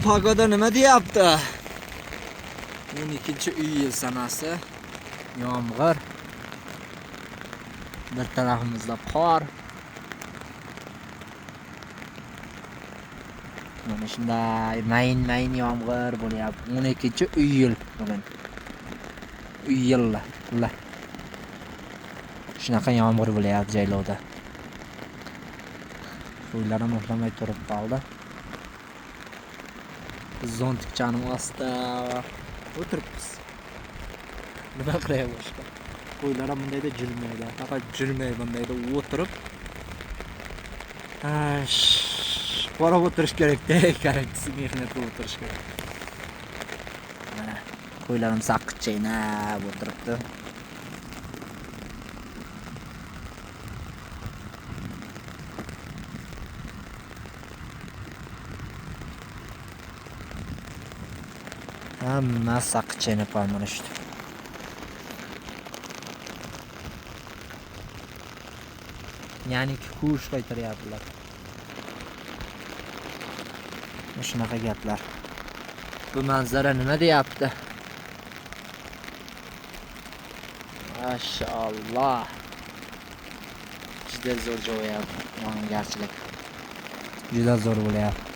Pagoda nima deyapti? 12-iyul sanasi. Yomg'ir. Bir tarafimizda qor. Mana shunday mayin yomg'ir bo'lyapti. 12-iyul bugun. Iyul. Shunaqa yomg'ir bo'lyapti Jaylovda. Qo'ylarim uxlamay turib qoldi. Biz zontikchaning ostida o'tiribmiz. Nima qilay boshqa? Qo'ylar ham bundayda jilmaydi. Faqat jilmay bundayda o'tirib. Qarab o'tirish kerak-da, karaktisi mehnatga o'tirish kerak. Mana qo'ylarim saqiq chaynab o'tiribdi. Hamma saqiq chaynab qolishdi. Ya'ni kush qaytaryaptilar. Shunaqa gaplar. Bu manzara nima deyapti? Mashalloh. Juda zo'r jo'yapti. Yog'ingarchilik. Juda zo'r bo'lyapti.